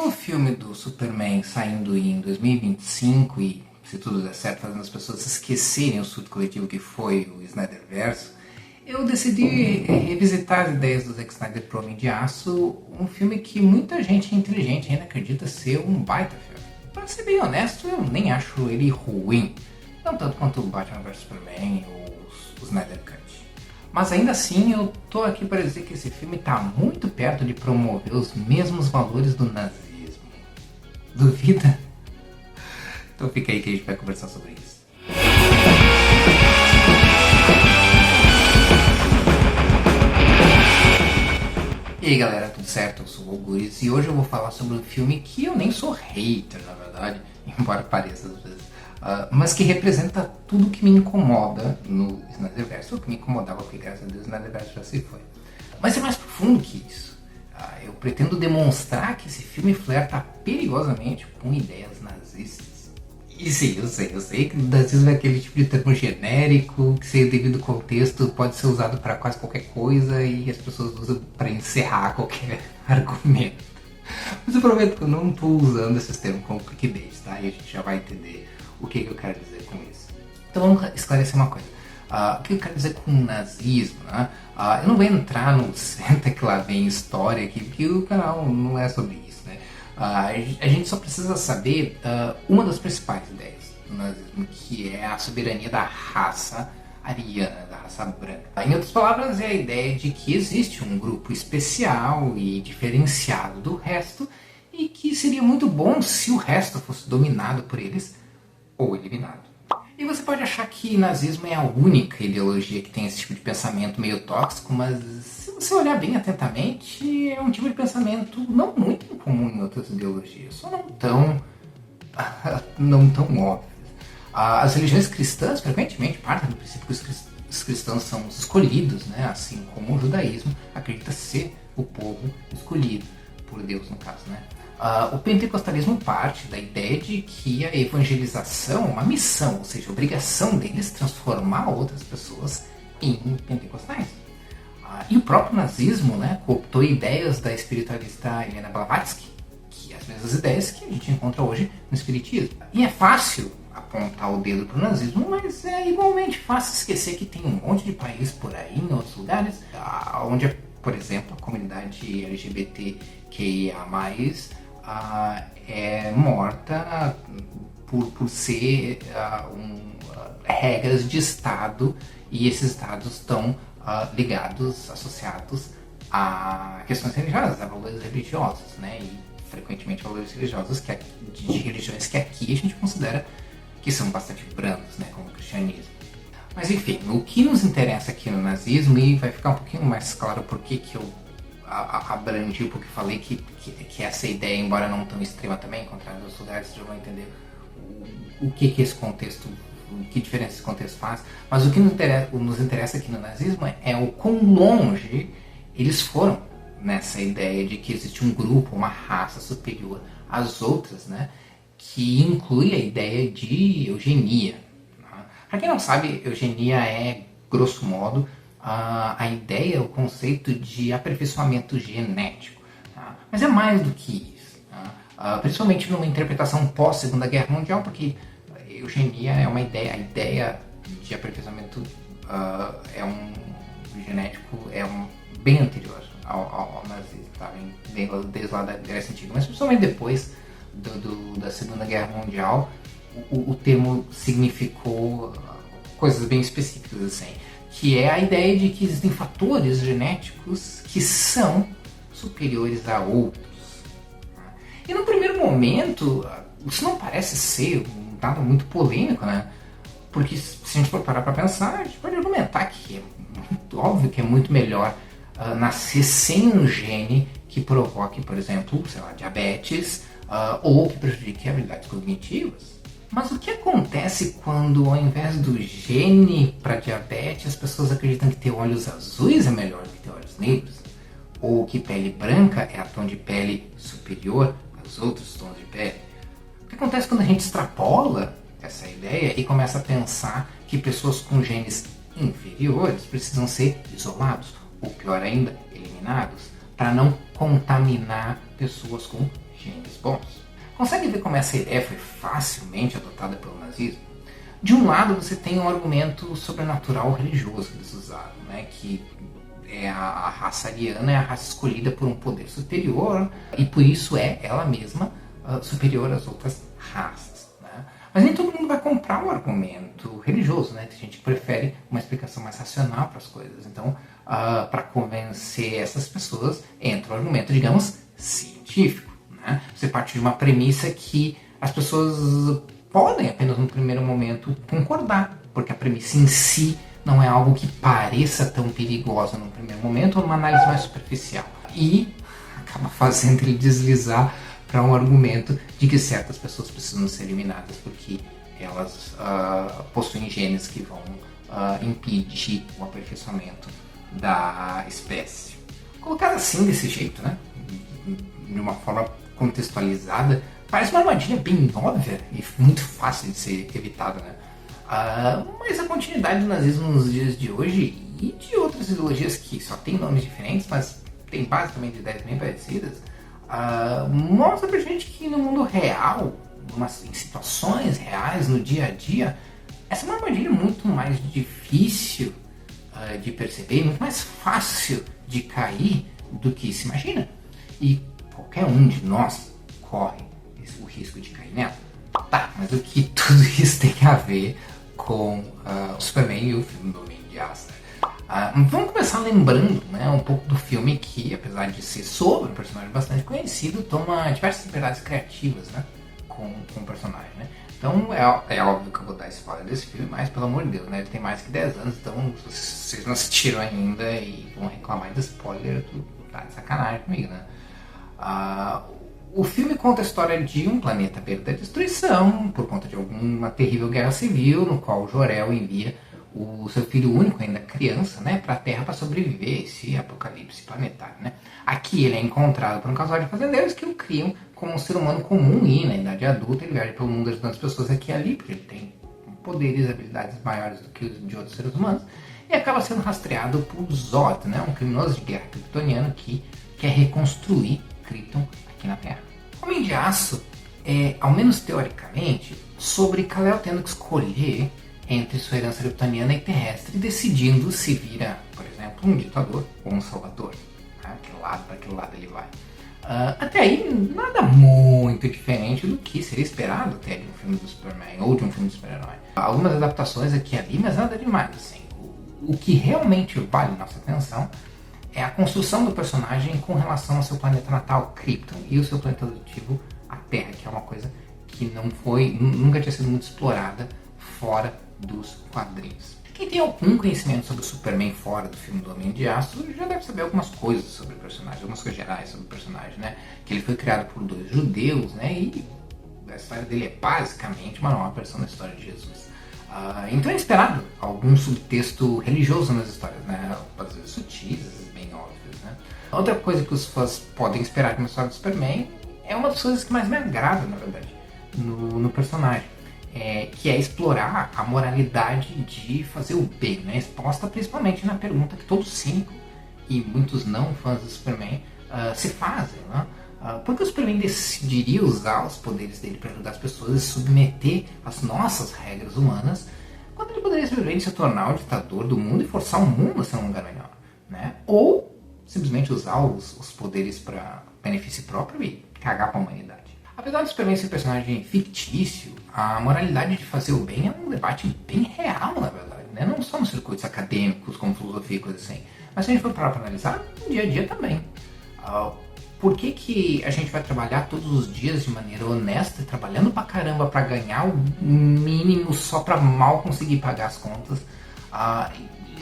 um filme do Superman saindo em 2025 e, se tudo der certo, fazendo as pessoas esquecerem o surto coletivo que foi o Snyderverso, eu decidi revisitar as ideias do Zack Snyder pro Homem de Aço, um filme que muita gente inteligente ainda acredita ser um baita filme. Pra ser bem honesto, eu nem acho ele ruim, não tanto quanto o Batman vs Superman ou o Snyder Cut. Mas ainda assim, eu tô aqui para dizer que esse filme tá muito perto de promover os mesmos valores do nazismo. Duvida? Então fica aí que a gente vai conversar sobre isso. E aí galera, tudo certo? Eu sou o Algures e hoje eu vou falar sobre um filme que eu nem sou hater, na verdade, embora pareça às vezes, mas que representa tudo que me incomoda no Snyderverse, ou que me incomodava, porque graças a Deus o Snyderverse já se foi. Mas é mais profundo que isso. Eu pretendo demonstrar que esse filme flerta perigosamente com ideias nazistas. E sim, eu sei que o nazismo é aquele tipo de termo genérico, que sem o devido contexto pode ser usado para quase qualquer coisa e as pessoas usam para encerrar qualquer argumento. Mas eu prometo que eu não estou usando esses termos como clickbait, tá? E a gente já vai entender o que eu quero dizer com isso. Então vamos esclarecer uma coisa. O que eu quero dizer com nazismo, né? Eu não vou entrar no senta que lá vem história aqui, porque o canal não é sobre isso, né? A gente só precisa saber uma das principais ideias do nazismo, que é a soberania da raça ariana, da raça branca. Em outras palavras, é a ideia de que existe um grupo especial e diferenciado do resto e que seria muito bom se o resto fosse dominado por eles ou eliminado. E você pode achar que nazismo é a única ideologia que tem esse tipo de pensamento meio tóxico, mas se você olhar bem atentamente, é um tipo de pensamento não muito incomum em outras ideologias, só não tão óbvias. As religiões cristãs frequentemente partem do princípio que os cristãos são os escolhidos, né? Assim como o judaísmo acredita ser o povo escolhido por Deus, no caso, né? O pentecostalismo parte da ideia de que a evangelização é uma missão, ou seja, a obrigação deles transformar outras pessoas em pentecostais. E o próprio nazismo, né, cooptou ideias da espiritualista Helena Blavatsky, que as mesmas ideias que a gente encontra hoje no espiritismo. E é fácil apontar o dedo para o nazismo, mas é igualmente fácil esquecer que tem um monte de país por aí, em outros lugares, onde, por exemplo, a comunidade LGBTQIA+, é morta por ser regras de Estado, e esses Estados estão ligados, associados a questões religiosas, a valores religiosos, né? E frequentemente valores religiosos de religiões que aqui a gente considera que são bastante brandos, né? Como o cristianismo. Mas enfim, o que nos interessa aqui no nazismo, e vai ficar um pouquinho mais claro por que eu abrandi, porque falei que essa ideia, embora não tão extrema também, encontrada em outros lugares, vocês já vão entender o que esse contexto, que diferença esse contexto faz. Mas o que nos interessa aqui no nazismo é o quão longe eles foram nessa ideia de que existe um grupo, uma raça superior às outras, né? Que inclui a ideia de eugenia. Para quem não sabe, eugenia é, grosso modo, a ideia, o conceito de aperfeiçoamento genético. Tá? Mas é mais do que isso. Tá? Principalmente numa interpretação pós-Segunda Guerra Mundial, porque eugenia é uma ideia, a ideia de aperfeiçoamento genético bem anterior ao nazismo, tá? Desde lá da Grécia Antiga, mas principalmente depois da Segunda Guerra Mundial, o termo significou coisas bem específicas, assim, que é a ideia de que existem fatores genéticos que são superiores a outros. E no primeiro momento, isso não parece ser nada muito polêmico, né? Porque se a gente for parar para pensar, a gente pode argumentar que é muito óbvio que é muito melhor nascer sem um gene que provoque, por exemplo, sei lá, diabetes, ou que prejudique habilidades cognitivas. Mas o que acontece quando, ao invés do gene para diabetes, as pessoas acreditam que ter olhos azuis é melhor do que ter olhos negros? Ou que pele branca é a tom de pele superior aos outros tons de pele? O que acontece quando a gente extrapola essa ideia e começa a pensar que pessoas com genes inferiores precisam ser isolados, ou pior ainda, eliminados, para não contaminar pessoas com genes bons. Consegue ver como essa ideia foi facilmente adotada pelo nazismo? De um lado, você tem um argumento sobrenatural religioso que eles usaram, né? Que a raça ariana é a raça escolhida por um poder superior e por isso é ela mesma superior às outras raças. Né? Mas nem todo mundo vai comprar o argumento religioso, né? Tem gente que prefere uma explicação mais racional para as coisas. Então, para convencer essas pessoas, entra o argumento, digamos, científico. Né? Você parte de uma premissa que as pessoas podem apenas no primeiro momento concordar, porque a premissa em si não é algo que pareça tão perigosa no primeiro momento ou numa análise mais superficial. E acaba fazendo ele deslizar para um argumento de que certas pessoas precisam ser eliminadas porque elas possuem genes que vão impedir o aperfeiçoamento da espécie. Colocado assim, desse jeito, né? De uma forma contextualizada, parece uma armadilha bem óbvia e muito fácil de ser evitada, né? Mas a continuidade do nazismo nos dias de hoje e de outras ideologias que só têm nomes diferentes, mas têm basicamente ideias bem parecidas, mostra pra gente que no mundo real, em situações reais, no dia a dia, essa é uma armadilha muito mais difícil de perceber, muito mais fácil de cair do que se imagina. E qualquer um de nós corre o risco de cair nela. Tá, mas o que tudo isso tem a ver com o Superman e o filme do Homem de Aço? Vamos começar lembrando, né, um pouco do filme que, apesar de ser sobre um personagem bastante conhecido, toma diversas liberdades criativas, né, com o personagem. Né? Então é óbvio que eu vou dar spoiler desse filme, mas pelo amor de Deus, né, ele tem mais que 10 anos, então se vocês não assistiram ainda e vão reclamar de spoiler, tá de sacanagem comigo, né? O filme conta a história de um planeta à beira da destruição por conta de alguma terrível guerra civil, no qual o Jor-El envia o seu filho único, ainda criança, né, para a Terra para sobreviver a esse apocalipse planetário. Né? Aqui ele é encontrado por um casal de fazendeiros que o criam como um ser humano comum e, na idade adulta, ele viaja pelo mundo ajudando as pessoas aqui e ali, porque ele tem poderes e habilidades maiores do que os de outros seres humanos, e acaba sendo rastreado por Zod, né, um criminoso de guerra kryptoniano que quer reconstruir Krypton aqui na Terra. Homem de Aço é, ao menos teoricamente, sobre Kal-El tendo que escolher entre sua herança kryptoniana e terrestre, decidindo se vira, por exemplo, um ditador ou um salvador. Para aquele lado ele vai. Até aí, nada muito diferente do que seria esperado até de um filme do Superman ou de um filme de super-herói. Algumas adaptações aqui e ali, mas nada demais. Assim. O que realmente vale nossa atenção é a construção do personagem com relação ao seu planeta natal, Krypton, e o seu planeta adotivo, a Terra, que é uma coisa que nunca tinha sido muito explorada fora dos quadrinhos. Quem tem algum conhecimento sobre o Superman fora do filme do Homem de Aço já deve saber algumas coisas sobre o personagem, algumas coisas gerais sobre o personagem, né? Que ele foi criado por 2 judeus, né? E a história dele é basicamente uma nova versão da história de Jesus. Então é esperado algum subtexto religioso nas histórias, né? Às vezes sutis, às vezes bem óbvios, né? Outra coisa que os fãs podem esperar de uma história do Superman é uma das coisas que mais me agrada, na verdade, no personagem. Que é explorar a moralidade de fazer o bem, né? Exposta principalmente na pergunta que todos cínicos e muitos não fãs do Superman se fazem, né? Por que o Superman decidiria usar os poderes dele para ajudar as pessoas a se submeter às nossas regras humanas, quando ele poderia simplesmente se tornar o ditador do mundo e forçar o mundo a ser um lugar melhor, né? Ou simplesmente usar os poderes para benefício próprio e cagar para a humanidade. Apesar do Superman ser um personagem fictício, a moralidade de fazer o bem é um debate bem real, na verdade, né? Não só nos circuitos acadêmicos, como filosofia e coisas assim, mas se a gente for parar para analisar, no dia a dia também. Por que a gente vai trabalhar todos os dias de maneira honesta, trabalhando pra caramba para ganhar o mínimo só para mal conseguir pagar as contas,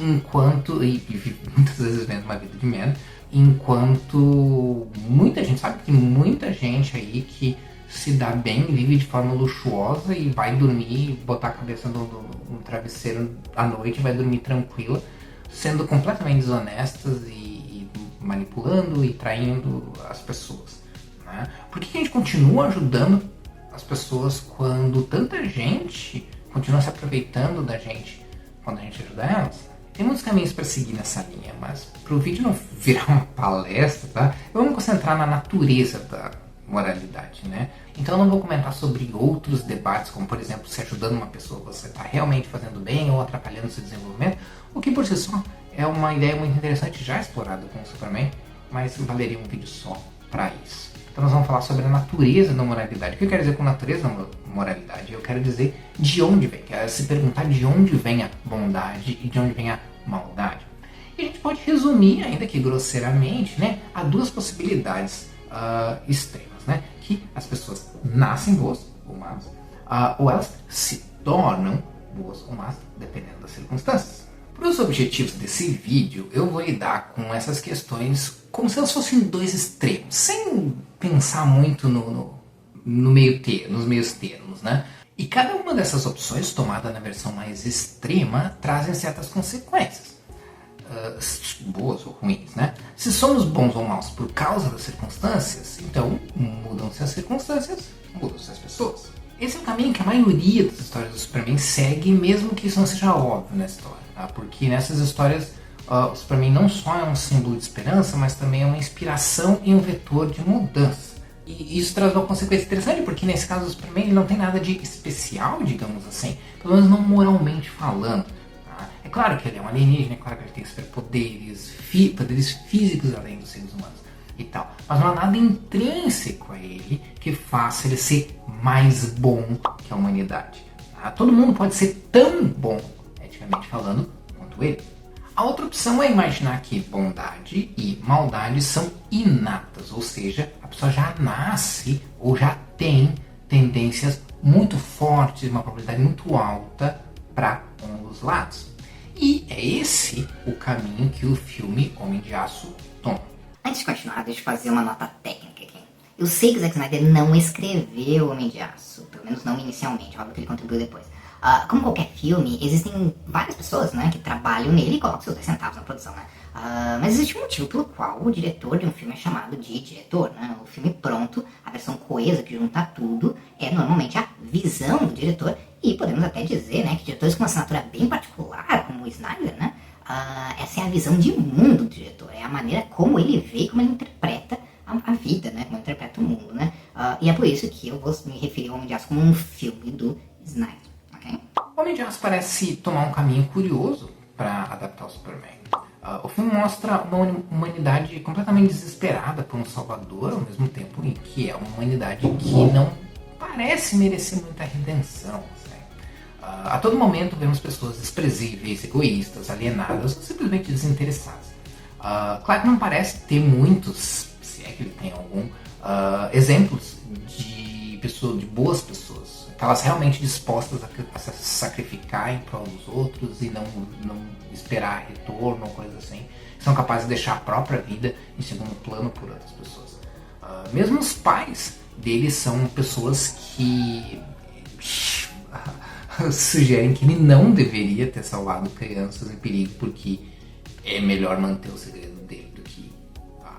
enquanto, e muitas vezes vendo uma vida de merda, enquanto muita gente, sabe que muita gente aí que se dá bem, vive de forma luxuosa e vai dormir, botar a cabeça no travesseiro à noite e vai dormir tranquila, sendo completamente desonestas e manipulando e traindo as pessoas, né? Por que a gente continua ajudando as pessoas quando tanta gente continua se aproveitando da gente quando a gente ajuda elas? Tem muitos caminhos para seguir nessa linha, mas para o vídeo não virar uma palestra, tá? Eu vou me concentrar na natureza moralidade, né? Então eu não vou comentar sobre outros debates, como por exemplo, se ajudando uma pessoa você está realmente fazendo bem ou atrapalhando seu desenvolvimento, o que por si só é uma ideia muito interessante já explorada com o Superman, mas valeria um vídeo só para isso. Então nós vamos falar sobre a natureza da moralidade. O que eu quero dizer com natureza da moralidade? Eu quero dizer de onde vem. Quero se perguntar de onde vem a bondade e de onde vem a maldade. E a gente pode resumir, ainda que grosseiramente, né, a duas possibilidades extremas, né? Que as pessoas nascem boas ou más, ou elas se tornam boas ou más, dependendo das circunstâncias. Para os objetivos desse vídeo, eu vou lidar com essas questões como se elas fossem dois extremos, sem pensar muito nos meios termos, né? E cada uma dessas opções, tomada na versão mais extrema, trazem certas consequências. Boas ou ruins, né? Se somos bons ou maus por causa das circunstâncias, então mudam-se as circunstâncias, mudam-se as pessoas. Esse é o caminho que a maioria das histórias do Superman segue, mesmo que isso não seja óbvio na história, tá? Porque nessas histórias o Superman não só é um símbolo de esperança, mas também é uma inspiração e um vetor de mudança. E isso traz uma consequência interessante, porque nesse caso o Superman ele não tem nada de especial, digamos assim, pelo menos não moralmente falando. É claro que ele é um alienígena, é claro que ele tem superpoderes, poderes físicos além dos seres humanos e tal. Mas não há nada intrínseco a ele que faça ele ser mais bom que a humanidade. Tá? Todo mundo pode ser tão bom, eticamente falando, quanto ele. A outra opção é imaginar que bondade e maldade são inatas, ou seja, a pessoa já nasce ou já tem tendências muito fortes, uma probabilidade muito alta para um dos lados. E é esse o caminho que o filme Homem de Aço toma. Antes de continuar, deixa eu fazer uma nota técnica aqui. Eu sei que o Zack Snyder não escreveu Homem de Aço, pelo menos não inicialmente, óbvio que ele contribuiu depois. Como qualquer filme, existem várias pessoas, né, que trabalham nele e colocam seus 10 centavos na produção, né? Mas existe um motivo pelo qual o diretor de um filme é chamado de diretor, né? O filme pronto, a versão coesa que junta tudo, é normalmente a visão do diretor. E podemos até dizer, né, que diretores com uma assinatura bem particular, como o Snyder, né, essa é a visão de mundo do diretor, é a maneira como ele vê e como ele interpreta a vida, né, como ele interpreta o mundo, né, e é por isso que eu vou me referir ao Homem de Aço como um filme do Snyder, ok? O Homem de Aço parece tomar um caminho curioso para adaptar o Superman. O filme mostra uma humanidade completamente desesperada por um salvador, ao mesmo tempo em que é uma humanidade que não parece merecer muita redenção. A todo momento vemos pessoas desprezíveis, egoístas, alienadas ou simplesmente desinteressadas. Claro que não parece ter muitos, se é que ele tem algum, exemplos de boas pessoas, aquelas realmente dispostas a se sacrificar em prol dos outros e não esperar retorno ou coisa assim, que são capazes de deixar a própria vida em segundo plano por outras pessoas. Mesmo os pais deles são pessoas que sugerem que ele não deveria ter salvado crianças em perigo, porque é melhor manter o segredo dele do que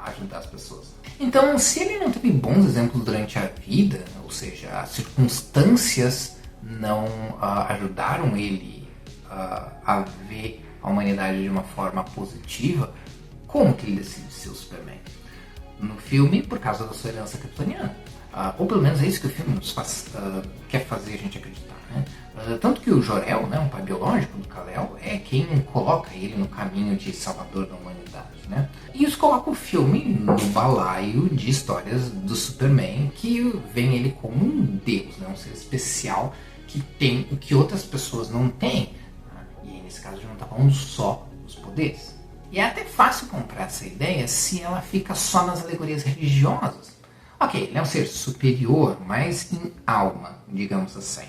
ajudar as pessoas. Então, se ele não teve bons exemplos durante a vida, ou seja, as circunstâncias não ajudaram ele a ver a humanidade de uma forma positiva, como que ele decide ser o Superman? No filme, por causa da sua herança kryptoniana. Ou pelo menos é isso que o filme nos quer fazer a gente acreditar, né? Tanto que o Jor-El, né, um pai biológico do Kal-El, é quem coloca ele no caminho de salvador da humanidade, né? E isso coloca o filme no balaio de histórias do Superman, que vê ele como um deus, né, um ser especial que tem o que outras pessoas não têm. E aí, nesse caso, a gente não está falando só dos poderes. E é até fácil comprar essa ideia se ela fica só nas alegorias religiosas. Ok, ele é um ser superior, mas em alma, digamos assim.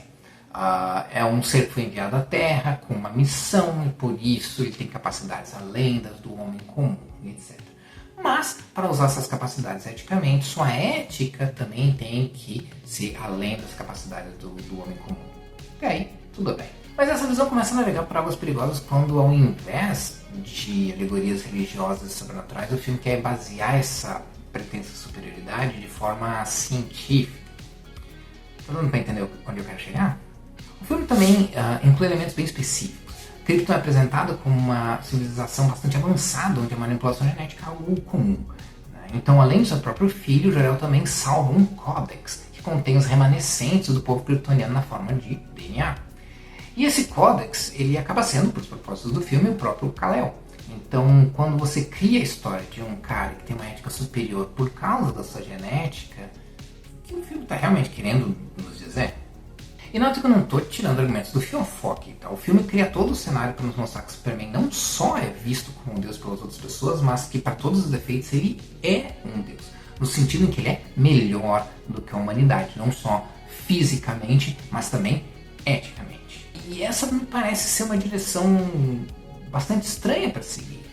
É um ser que foi enviado à Terra com uma missão e por isso ele tem capacidades além das do homem comum, etc. Mas, para usar essas capacidades eticamente, sua ética também tem que ser além das capacidades do homem comum. E aí, tudo bem. Mas essa visão começa a navegar por águas perigosas quando, ao invés de alegorias religiosas e sobrenaturais, o filme quer basear essa pretensa superioridade de forma científica. Tá dando para entender onde eu quero chegar? O filme também inclui elementos bem específicos. Krypton é apresentado como uma civilização bastante avançada, onde a manipulação genética é algo comum. Né? Então, além do seu próprio filho, Jor-El também salva um códex que contém os remanescentes do povo kryptoniano na forma de DNA. E esse códex, ele acaba sendo, por propósitos do filme, o próprio Kal-El. Então, quando você cria a história de um cara que tem uma ética superior por causa da sua genética, o que o filme está realmente querendo nos dizer? E nota que eu não estou tirando argumentos do Fiofoque, tá? O filme cria todo o cenário para nos mostrar que o Superman não só é visto como um deus pelas outras pessoas, mas que para todos os efeitos ele é um deus. No sentido em que ele é melhor do que a humanidade, não só fisicamente, mas também eticamente. E essa me parece ser uma direção bastante estranha para seguir.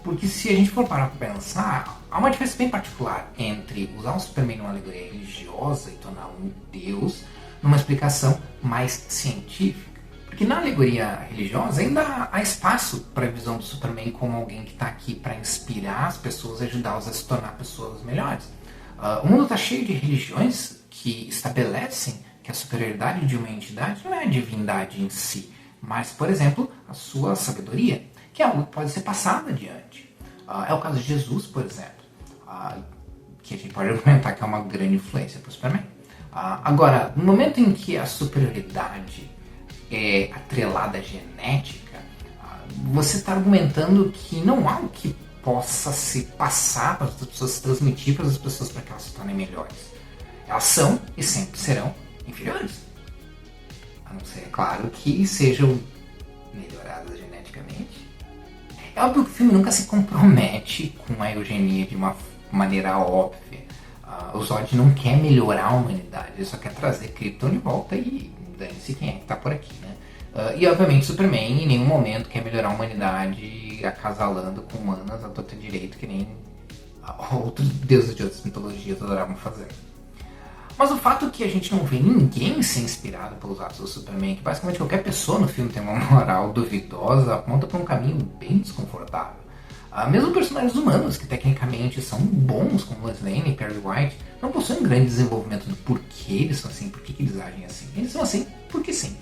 Porque se a gente for parar para pensar, há uma diferença bem particular entre usar o Superman numa alegoria religiosa e torná-lo um deus, numa explicação mais científica. Porque na alegoria religiosa ainda há espaço para a visão do Superman como alguém que está aqui para inspirar as pessoas e ajudá-los a se tornar pessoas melhores. O mundo está cheio de religiões que estabelecem que a superioridade de uma entidade não é a divindade em si, mas, por exemplo, a sua sabedoria, que é algo que pode ser passado adiante. É o caso de Jesus, por exemplo, que a gente pode argumentar que é uma grande influência para o Superman. Agora, no momento em que a superioridade é atrelada à genética, você está argumentando que não há o que possa se passar para as outras pessoas, se transmitir para as pessoas para que elas se tornem melhores. Elas são e sempre serão inferiores. A não ser, claro, que sejam melhoradas geneticamente. É óbvio que o filme nunca se compromete com a eugenia de uma maneira óbvia. O Zod não quer melhorar a humanidade, ele só quer trazer Krypton de volta e dane-se quem é que tá por aqui, né? E obviamente Superman em nenhum momento quer melhorar a humanidade acasalando com humanas a torta direito, que nem outros deuses de outras mitologias adoravam fazer. Mas o fato que a gente não vê ninguém ser inspirado pelos atos do Superman, que basicamente qualquer pessoa no filme tem uma moral duvidosa, aponta para um caminho bem desconfortável. Mesmo personagens humanos, que tecnicamente são bons, como Lois Lane e Perry White, não possuem um grande desenvolvimento do porquê eles são assim, porquê que eles agem assim. Eles são assim porque sim.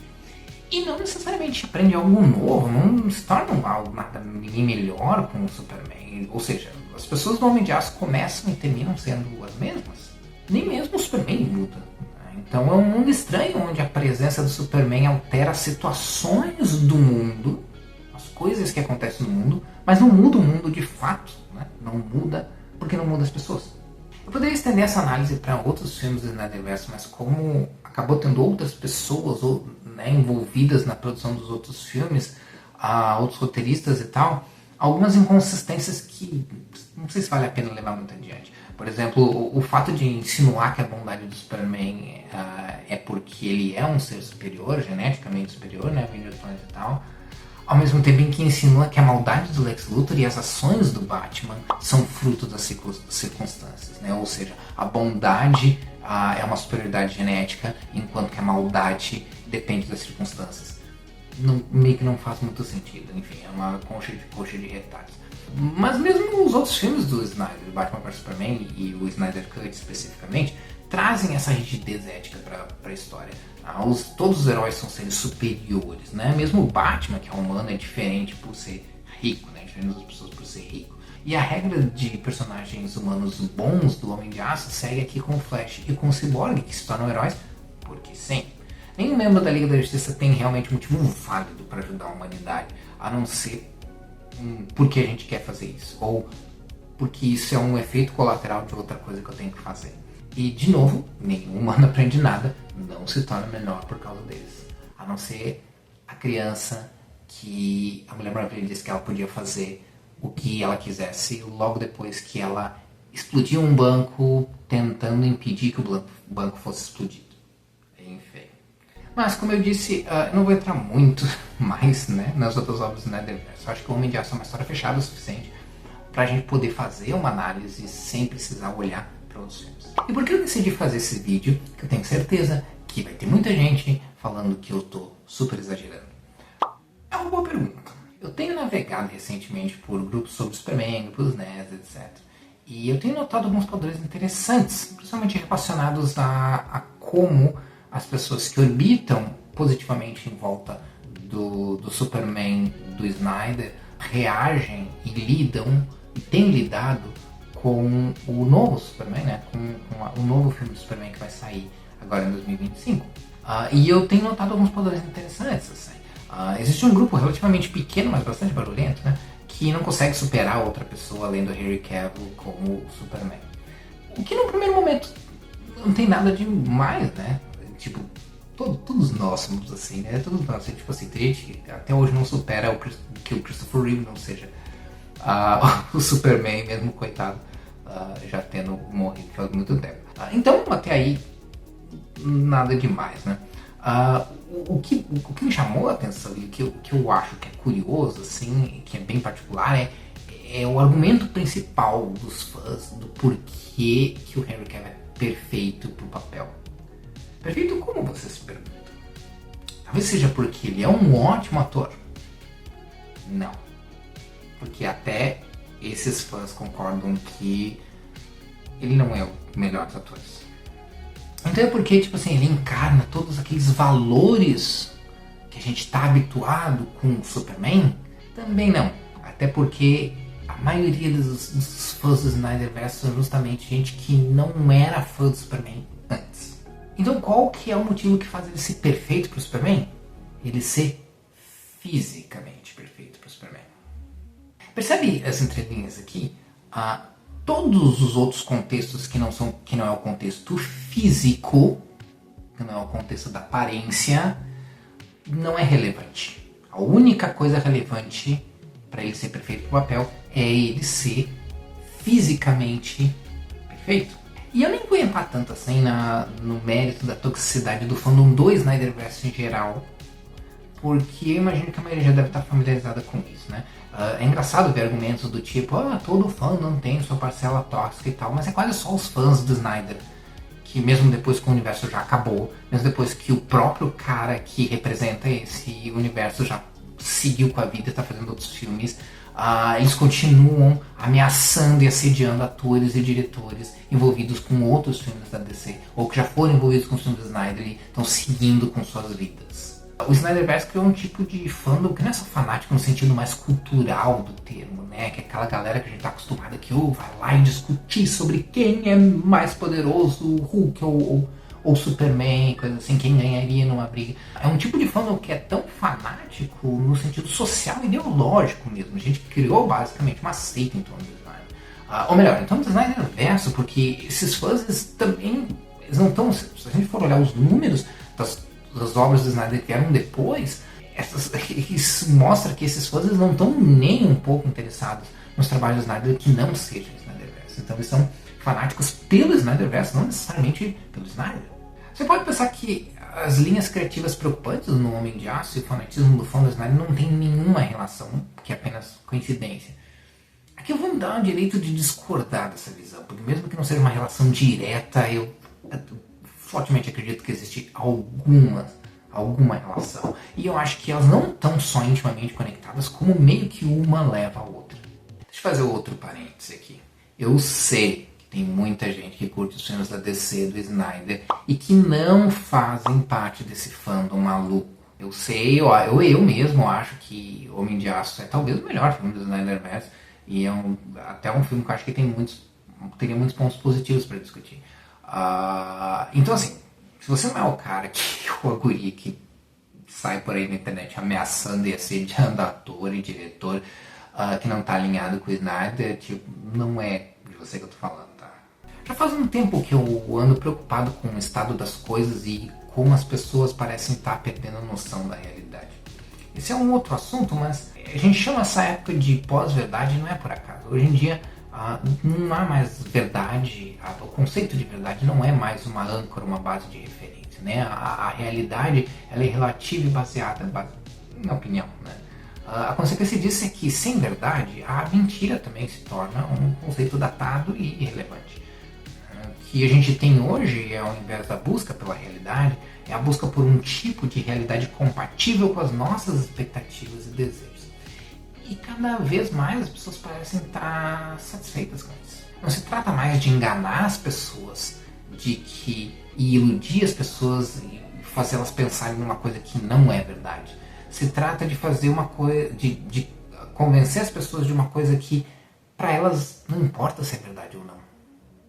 E não necessariamente aprendem algo novo, não se tornam algo nada ninguém melhor com o Superman. Ou seja, as pessoas do Homem de Aço começam e terminam sendo as mesmas. Nem mesmo o Superman muda. Então é um mundo estranho onde a presença do Superman altera as situações do mundo, as coisas que acontecem no mundo, mas não muda o mundo de fato, né? Não muda porque não muda as pessoas. Eu poderia estender essa análise para outros filmes do Snyderverse, mas como acabou tendo outras pessoas envolvidas na produção dos outros filmes, outros roteiristas e tal, algumas inconsistências que não sei se vale a pena levar muito adiante. Por exemplo, o fato de insinuar que a bondade do Superman é porque ele é um ser superior, geneticamente superior, né, vindo de planetas e tal, ao mesmo tempo em que insinua que a maldade do Lex Luthor e as ações do Batman são fruto das circunstâncias, né? Ou seja, a bondade é uma superioridade genética, enquanto que a maldade depende das circunstâncias. Meio que não faz muito sentido, enfim, é uma coxa de retalhos. Mas mesmo os outros filmes do Snyder, Batman vs Superman e o Snyder Cut especificamente, trazem essa rigidez ética para a história. Todos os heróis são seres superiores, né? Mesmo o Batman, que é humano, é diferente por ser rico, né? Diferente das pessoas por ser rico. E a regra de personagens humanos bons do Homem de Aço segue aqui com o Flash e com o Cyborg, que se tornam heróis porque sim. Nenhum membro da Liga da Justiça tem realmente um motivo válido para ajudar a humanidade, a não ser porque a gente quer fazer isso, ou porque isso é um efeito colateral de outra coisa que eu tenho que fazer. E, de novo, nenhum humano aprende nada, não se torna menor por causa deles. A não ser a criança que a Mulher Maravilha disse que ela podia fazer o que ela quisesse logo depois que ela explodiu um banco tentando impedir que o banco fosse explodido. Enfim. Mas, como eu disse, eu não vou entrar muito mais, né, nas outras obras do Snyderverse. Eu acho que o Homem de Aço é uma história fechada o suficiente para a gente poder fazer uma análise sem precisar olhar para outros filmes. E por que eu decidi fazer esse vídeo? Que eu tenho certeza que vai ter muita gente falando que eu tô super exagerando. É uma boa pergunta. Eu tenho navegado recentemente por grupos sobre Superman, grupos nerds, etc. E eu tenho notado alguns padrões interessantes, principalmente relacionados a como as pessoas que orbitam positivamente em volta do Superman do Snyder reagem e lidam e têm lidado com o novo Superman, né? Com o novo filme do Superman que vai sair agora em 2025. E eu tenho notado alguns padrões interessantes. Assim. Existe um grupo relativamente pequeno, mas bastante barulhento, né? Que não consegue superar outra pessoa além do Henry Cavill como o Superman. O que no primeiro momento não tem nada de mais, né? Tipo, todos nós somos assim, né? Todos nós, tipo assim, tem gente que até hoje não supera que o Christopher Reeve não seja o Superman, mesmo coitado, já tendo morrido faz muito tempo. Então, até aí, nada demais, né? O que me chamou a atenção e o que eu acho que é curioso, assim, que é bem particular, é o argumento principal dos fãs do porquê que o Henry Cavill é perfeito pro papel. Perfeito como você se pergunta? Talvez seja porque ele é um ótimo ator. Não. Porque até esses fãs concordam que ele não é o melhor dos atores. Então é porque, tipo assim, ele encarna todos aqueles valores que a gente está habituado com o Superman? Também não. Até porque a maioria dos fãs do Snyderverse são justamente gente que não era fã do Superman antes. Então qual que é o motivo que faz ele ser perfeito pro Superman? Ele ser fisicamente perfeito pro Superman. Percebe as entrelinhas aqui? Todos os outros contextos que não é o contexto físico, que não é o contexto da aparência, não é relevante. A única coisa relevante para ele ser perfeito pro papel é ele ser fisicamente perfeito. E eu nem vou entrar tanto assim no mérito da toxicidade do fandom do Snyderverse em geral, porque eu imagino que a maioria já deve estar familiarizada com isso, né? É engraçado ver argumentos do tipo, todo fã não tem sua parcela tóxica e tal, mas é quase só os fãs do Snyder, que mesmo depois que o universo já acabou, mesmo depois que o próprio cara que representa esse universo já seguiu com a vida e está fazendo outros filmes, eles continuam ameaçando e assediando atores e diretores envolvidos com outros filmes da DC, ou que já foram envolvidos com os filmes do Snyder e estão seguindo com suas vidas. O Snyderverse criou um tipo de fandom que não é só fanático no sentido mais cultural do termo, né? Que é aquela galera que a gente tá acostumada que vai lá e discutir sobre quem é mais poderoso, o Hulk ou Superman, coisa assim, quem ganharia numa briga. É um tipo de fandom que é tão fanático no sentido social e ideológico mesmo. A gente criou basicamente uma seita em torno do Snyder. Ou melhor, em torno do Snyderverse, porque esses fãs eles não estão... Se a gente for olhar os números das obras do Snyder que vieram depois, isso mostra que esses fãs não estão nem um pouco interessados nos trabalhos do Snyder que não sejam Snyderverse. Então eles são fanáticos pelo Snyderverse, não necessariamente pelo Snyder. Você pode pensar que as linhas criativas preocupantes no Homem de Aço e o fanatismo do fã do Snyder não tem nenhuma relação, que é apenas coincidência. Aqui eu vou me dar o direito de discordar dessa visão, porque mesmo que não seja uma relação direta, eu fortemente acredito que existe alguma relação. E eu acho que elas não estão só intimamente conectadas, como meio que uma leva a outra. Deixa eu fazer outro parêntese aqui. Eu sei que tem muita gente que curte os filmes da DC, do Snyder, e que não fazem parte desse fandom maluco. Eu sei, eu mesmo acho que Homem de Aço é talvez o melhor filme do Snyderverse, e é até um filme que eu acho que teria muitos pontos positivos para discutir. Então assim, se você não é o cara o guri que sai por aí na internet ameaçando e assediando ator e diretor que não tá alinhado com o Snyder, tipo, não é de você que eu tô falando, tá? Já faz um tempo que eu ando preocupado com o estado das coisas e como as pessoas parecem estar perdendo a noção da realidade. Esse é um outro assunto, mas a gente chama essa época de pós-verdade, não é por acaso. Hoje em dia não há mais verdade, o conceito de verdade não é mais uma âncora, uma base de referência, né? A realidade ela é relativa e baseada, na minha opinião, né? A consequência disso é que, sem verdade, a mentira também se torna um conceito datado e irrelevante. O que a gente tem hoje, ao invés da busca pela realidade, é a busca por um tipo de realidade compatível com as nossas expectativas e desejos. E cada vez mais as pessoas parecem estar satisfeitas com isso. Não se trata mais de enganar as pessoas, e iludir as pessoas e fazê-las pensarem numa coisa que não é verdade. Se trata de fazer uma coisa, de convencer as pessoas de uma coisa que para elas não importa se é verdade ou não.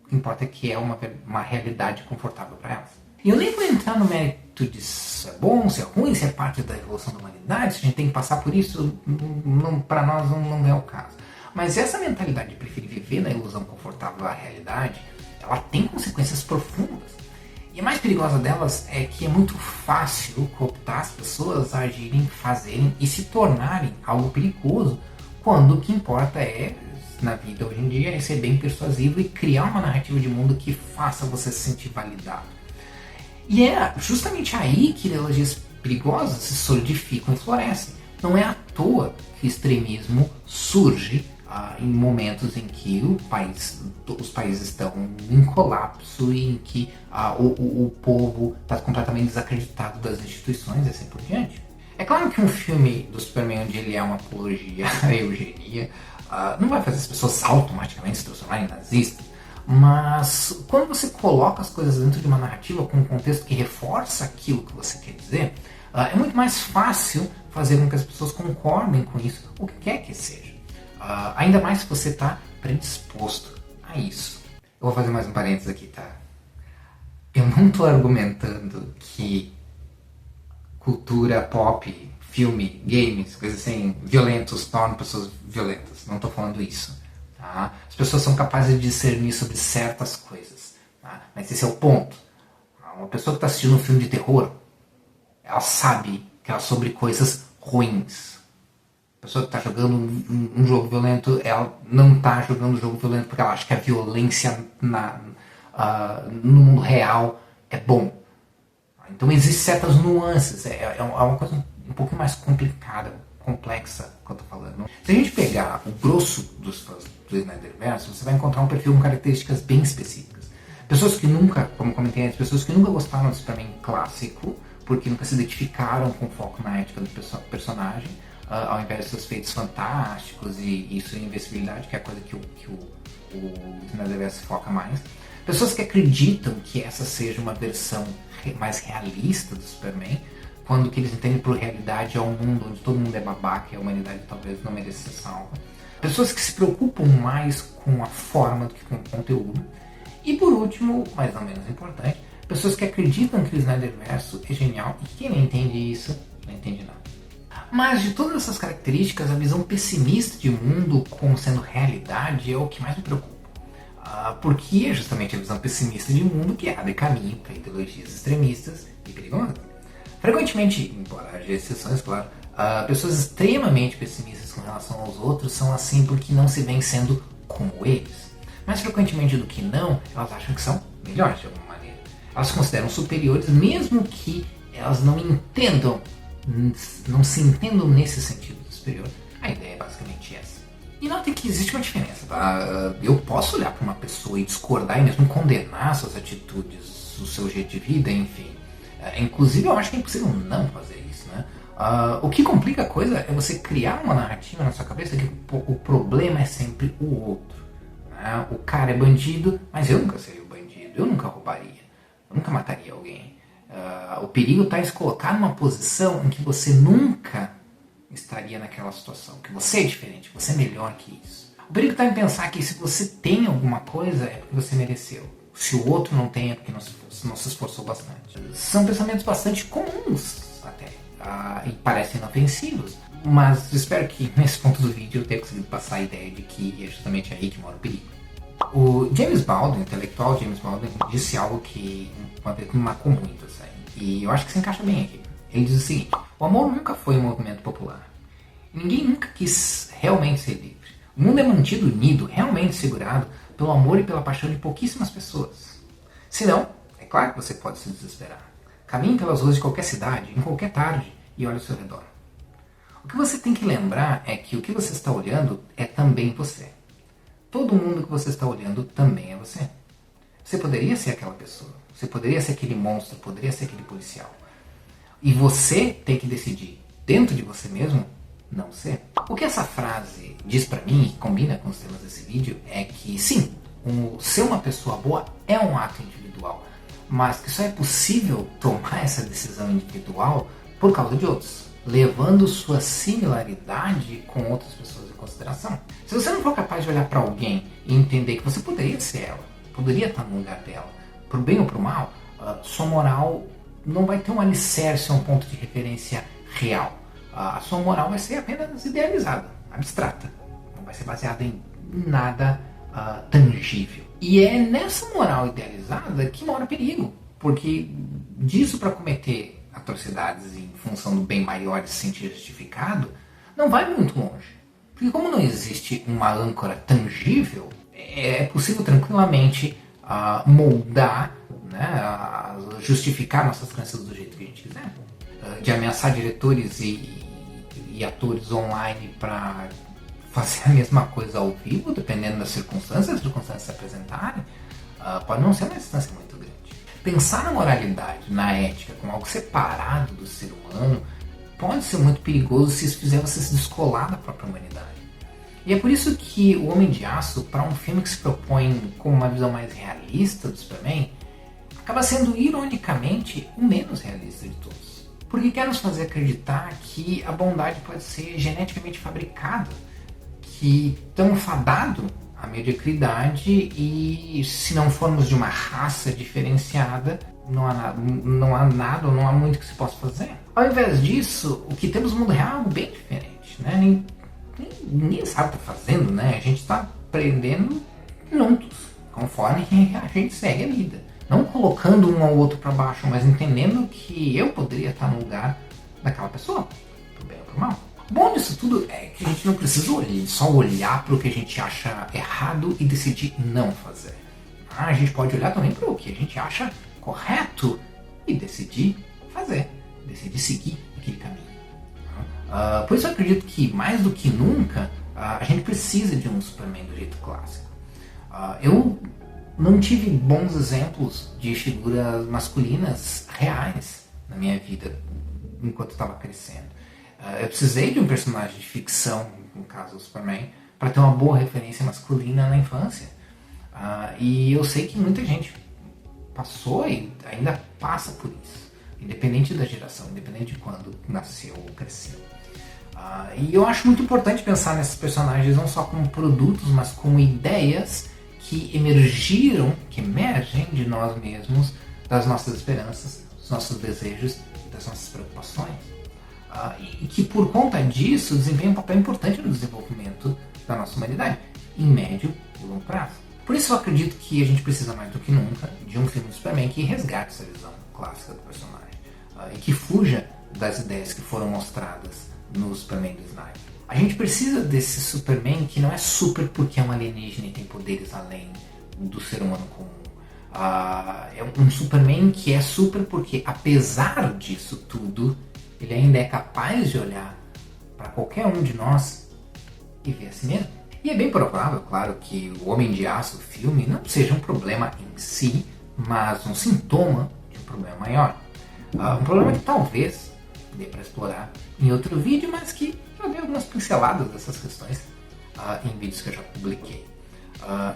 O que importa é que é uma realidade confortável para elas. E eu nem vou entrar no mérito de se é bom, se é ruim, se é parte da evolução da humanidade, se a gente tem que passar por isso, para nós não é o caso. Mas essa mentalidade de preferir viver na ilusão confortável à realidade, ela tem consequências profundas. E a mais perigosa delas é que é muito fácil cooptar as pessoas a agirem, fazerem e se tornarem algo perigoso, quando o que importa é, na vida hoje em dia, é ser bem persuasivo e criar uma narrativa de mundo que faça você se sentir validado. E é justamente aí que ideologias perigosas se solidificam e florescem. Não é à toa que o extremismo surge em momentos em que os países estão em colapso e em que o povo está completamente desacreditado das instituições e assim por diante. É claro que um filme do Superman onde ele é uma apologia à eugenia não vai fazer as pessoas automaticamente se transformarem em nazistas, mas quando você coloca as coisas dentro de uma narrativa com um contexto que reforça aquilo que você quer dizer, é muito mais fácil fazer com que as pessoas concordem com isso, o que quer que seja. Ainda mais se você está predisposto a isso. Eu vou fazer mais um parênteses aqui, tá? Eu não estou argumentando que cultura pop, filme, games, coisas assim, violentos tornam pessoas violentas. Não estou falando isso. Tá? As pessoas são capazes de discernir sobre certas coisas. Tá? Mas esse é o ponto. Uma pessoa que está assistindo um filme de terror, ela sabe que é sobre coisas ruins. A pessoa que está jogando um jogo violento, ela não está jogando um jogo violento porque ela acha que a violência no mundo real é bom. Então existem certas nuances, é uma coisa um pouco mais complicada, complexa que eu estou falando. Se a gente pegar o grosso dos fãs do Snyderverse, você vai encontrar um perfil com características bem específicas. Pessoas que nunca, como comentei antes, pessoas que nunca gostaram do Superman clássico, porque nunca se identificaram com foco na ética do personagem, ao invés de seus feitos fantásticos e sua invencibilidade, que é a coisa que o Snyderverse foca mais. Pessoas que acreditam que essa seja uma versão mais realista do Superman, quando o que eles entendem por realidade é um mundo onde todo mundo é babaca e a humanidade talvez não mereça ser salva. Pessoas que se preocupam mais com a forma do que com o conteúdo. E por último, mas não menos importante, pessoas que acreditam que o Snyderverse é genial e quem não entende isso, não entende nada. Mas de todas essas características, a visão pessimista de mundo como sendo realidade é o que mais me preocupa. Porque é justamente a visão pessimista de mundo que abre caminho para ideologias extremistas e perigosas. Frequentemente, embora haja exceções, claro, pessoas extremamente pessimistas com relação aos outros são assim porque não se veem sendo como eles. Mais frequentemente do que não, elas acham que são melhores de alguma maneira. Elas se consideram superiores mesmo que elas não se entendam nesse sentido superior. A ideia é basicamente essa. E notem que existe uma diferença, tá? Eu posso olhar para uma pessoa e discordar e mesmo condenar suas atitudes, o seu jeito de vida, enfim. Inclusive eu acho que é impossível não fazer isso, né? O que complica a coisa é você criar uma narrativa na sua cabeça que o problema é sempre o outro. Né? O cara é bandido, mas eu nunca seria o bandido, eu nunca roubaria, eu nunca mataria alguém. O perigo está em se colocar numa posição em que você nunca estaria naquela situação, que você é diferente, que você é melhor que isso. O perigo está em pensar que se você tem alguma coisa é porque você mereceu. Se o outro não tem é porque não se esforçou bastante. São pensamentos bastante comuns até, e parecem inofensivos, mas espero que nesse ponto do vídeo eu tenha conseguido passar a ideia de que é justamente aí que mora o perigo. O James Baldwin, o intelectual James Baldwin, disse algo que uma vez me marcou muito, assim, e eu acho que se encaixa bem aqui. Ele diz o seguinte: o amor nunca foi um movimento popular. Ninguém nunca quis realmente ser livre. O mundo é mantido unido, realmente segurado, pelo amor e pela paixão de pouquíssimas pessoas. Se não, é claro que você pode se desesperar. Caminhe pelas ruas de qualquer cidade, em qualquer tarde, e olhe ao seu redor. O que você tem que lembrar é que o que você está olhando é também você. Todo mundo que você está olhando também é você. Você poderia ser aquela pessoa, você poderia ser aquele monstro, poderia ser aquele policial. E você tem que decidir, dentro de você mesmo, não ser. O que essa frase diz pra mim, e combina com os temas desse vídeo, é que sim, ser uma pessoa boa é um ato individual, mas que só é possível tomar essa decisão individual por causa de outros, levando sua similaridade com outras pessoas em consideração. Se você não for capaz de olhar para alguém e entender que você poderia ser ela, poderia estar no lugar dela, pro bem ou pro mal, sua moral não vai ter um alicerce ou um ponto de referência real. A sua moral vai ser apenas idealizada, abstrata. Não vai ser baseada em nada tangível. E é nessa moral idealizada que mora o perigo. Porque disso para cometer atrocidades em função do bem maior e se sentir justificado, não vai muito longe. Porque como não existe uma âncora tangível, é possível tranquilamente moldar, né, justificar nossas crenças do jeito que a gente quiser. De ameaçar diretores e atores online para fazer a mesma coisa ao vivo, dependendo das circunstâncias se apresentarem, pode não ser uma distância muito grande. Pensar na moralidade, na ética, como algo separado do ser humano, pode ser muito perigoso se isso fizer você se descolar da própria humanidade. E é por isso que O Homem de Aço, para um filme que se propõe com uma visão mais realista do Superman, acaba sendo, ironicamente, o menos realista de todos. Porque quer nos fazer acreditar que a bondade pode ser geneticamente fabricada, que estamos fadados à mediocridade e se não formos de uma raça diferenciada, não há nada ou não há muito que se possa fazer. Ao invés disso, o que temos no mundo real é algo bem diferente, né? Ninguém sabe o que está fazendo, né? A gente está aprendendo juntos, conforme a gente segue a vida. Não colocando um ao outro para baixo, mas entendendo que eu poderia estar no lugar daquela pessoa, pro bem ou pro mal. O bom disso tudo é que a gente não precisa só olhar para o que a gente acha errado e decidir não fazer. A gente pode olhar também para o que a gente acha correto e decidir fazer, decidir seguir aquele caminho. Por isso eu acredito que, mais do que nunca, a gente precisa de um Superman do jeito clássico. Eu não tive bons exemplos de figuras masculinas reais na minha vida enquanto eu estava crescendo. Eu precisei de um personagem de ficção, no caso o Superman, para ter uma boa referência masculina na infância. E eu sei que muita gente passou e ainda passa por isso, independente da geração, independente de quando nasceu ou cresceu. E eu acho muito importante pensar nesses personagens não só como produtos, mas como ideias que emergem de nós mesmos, das nossas esperanças, dos nossos desejos e das nossas preocupações. E que por conta disso desempenham um papel importante no desenvolvimento da nossa humanidade, em médio e longo prazo. Por isso eu acredito que a gente precisa mais do que nunca de um filme do Superman que resgate essa visão clássica do personagem e que fuja das ideias que foram mostradas no Superman do Snyder. A gente precisa desse Superman que não é super porque é um alienígena e tem poderes além do ser humano comum. É um Superman que é super porque, apesar disso tudo, ele ainda é capaz de olhar para qualquer um de nós e ver a si mesmo. E é bem provável, claro, que o Homem de Aço, o filme, não seja um problema em si, mas um sintoma de um problema maior. Um problema que talvez dê para explorar em outro vídeo, mas que já dei algumas pinceladas dessas questões em vídeos que eu já publiquei.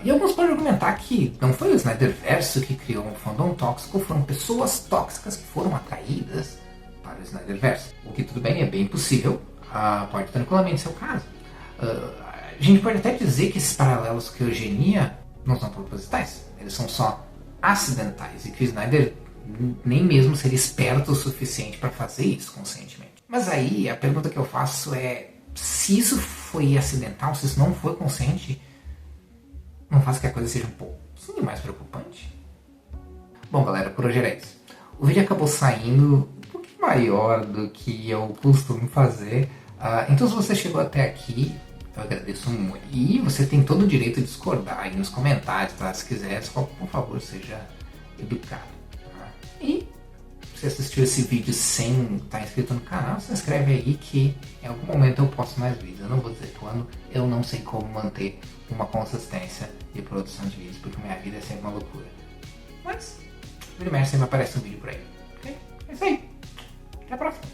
E alguns podem argumentar que não foi o Snyderverse que criou um fandom tóxico, foram pessoas tóxicas que foram atraídas para o Snyderverse. O que tudo bem, é bem possível, pode tranquilamente ser o caso. A gente pode até dizer que esses paralelos com a eugenia não são propositais, eles são só acidentais e que o Snyder nem mesmo seria esperto o suficiente para fazer isso conscientemente. Mas aí a pergunta que eu faço é: se isso foi acidental, se isso não foi consciente, não faz que a coisa seja um pouquinho mais preocupante? Bom, galera, por hoje era isso. O vídeo acabou saindo um pouquinho maior do que eu costumo fazer, então se você chegou até aqui, eu agradeço muito. E você tem todo o direito de discordar aí nos comentários, tá? Se quiser, só, por favor, seja educado. E se assistiu esse vídeo sem estar inscrito no canal, se inscreve aí que em algum momento eu posto mais vídeos. Eu não vou dizer quando, eu não sei como manter uma consistência de produção de vídeos, porque minha vida é sempre uma loucura. Mas, vira e mexe, sempre aparece um vídeo por aí. Ok? É isso aí. Até a próxima.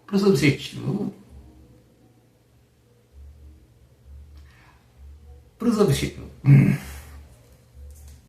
Pros objetivos